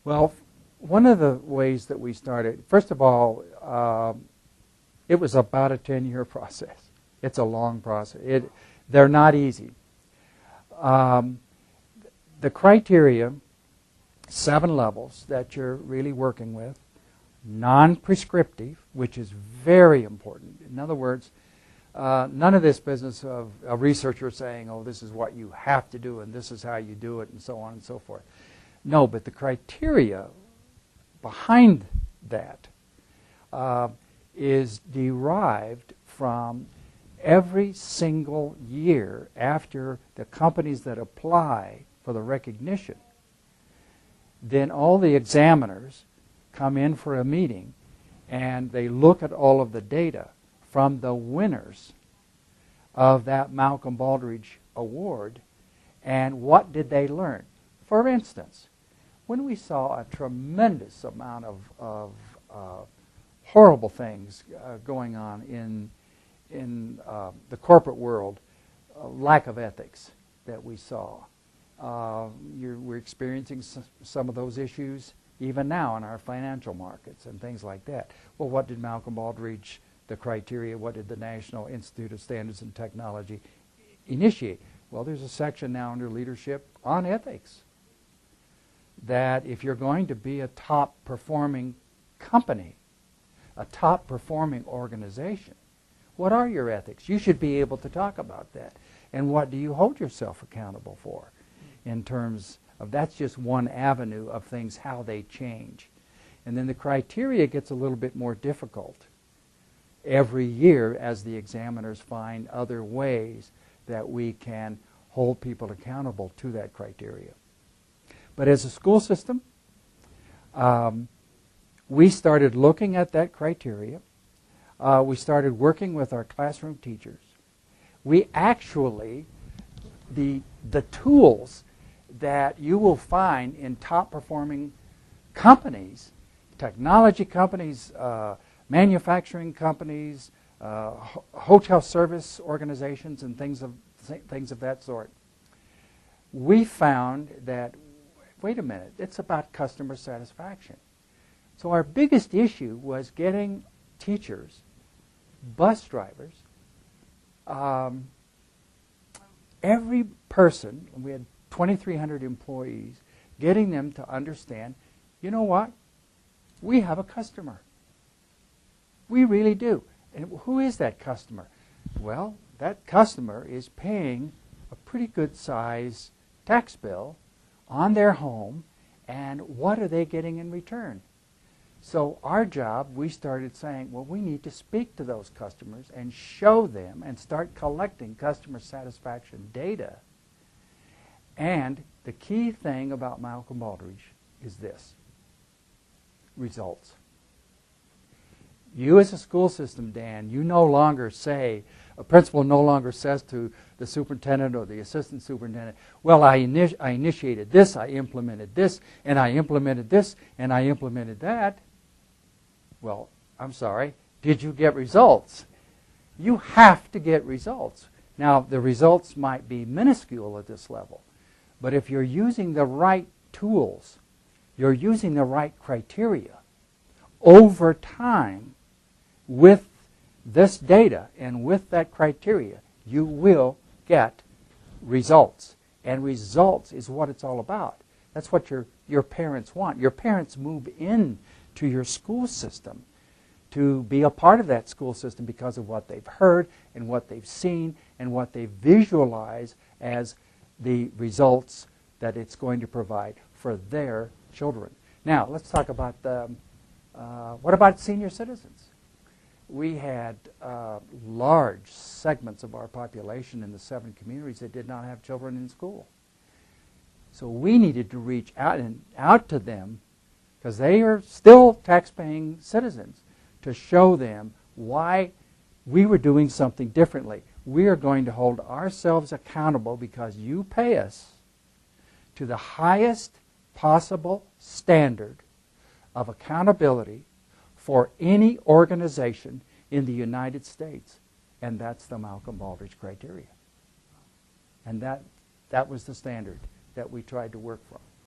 Well, one of the ways that we started, first of all, it was about a 10-year process. It's a long process. They're not easy. The criteria, 7 levels that you're really working with, non-prescriptive, which is very important. In other words, none of this business of a researcher saying, oh, this is what you have to do and this is how you do it and so on and so forth. No, but the criteria behind that is derived from every single year after the companies that apply for the recognition. Then all the examiners come in for a meeting and they look at all of the data from the winners of that Malcolm Baldridge Award and what did they learn. For instance, when we saw a tremendous amount of horrible things going on in the corporate world, lack of ethics that we saw. We're experiencing some of those issues even now in our financial markets and things like that. Well, what did Malcolm Baldridge, the criteria, what did the National Institute of Standards and Technology initiate? Well, there's a section now under leadership on ethics, that if you're going to be a top performing company, a top performing organization, what are your ethics? You should be able to talk about that. And what do you hold yourself accountable for in terms of, that's just one avenue of things, how they change. And then the criteria gets a little bit more difficult every year as the examiners find other ways that we can hold people accountable to that criteria. But as a school system, we started looking at that criteria. We started working with our classroom teachers. We actually, the tools that you will find in top performing companies, technology companies, manufacturing companies, hotel service organizations and things of that sort, we found that, wait a minute, it's about customer satisfaction. So our biggest issue was getting teachers, bus drivers, every person, we had 2,300 employees, getting them to understand, you know what? We have a customer. We really do. And who is that customer? Well, that customer is paying a pretty good size tax bill on their home, and what are they getting in return? So our job, we started saying, well, we need to speak to those customers and show them and start collecting customer satisfaction data. And the key thing about Malcolm Baldridge is this: results. You as a school system, Dan, you no longer say, a principal no longer says to the superintendent or the assistant superintendent, well, I initiated this, I implemented this, and I implemented this, and I implemented that. Well, I'm sorry, did you get results? You have to get results. Now, the results might be minuscule at this level, but if you're using the right tools, you're using the right criteria, over time, with this data and with that criteria, you will get results. And results is what it's all about. That's what your parents want. Your parents move in to your school system to be a part of that school system because of what they've heard and what they've seen and what they visualize as the results that it's going to provide for their children. Now, let's talk about what about senior citizens? We had large segments of our population in the 7 communities that did not have children in school. So we needed to reach out to them, because they are still tax-paying citizens, to show them why we were doing something differently. We are going to hold ourselves accountable because you pay us to the highest possible standard of accountability for any organization in the United States, and that's the Malcolm Baldridge Criteria. And that was the standard that we tried to work from.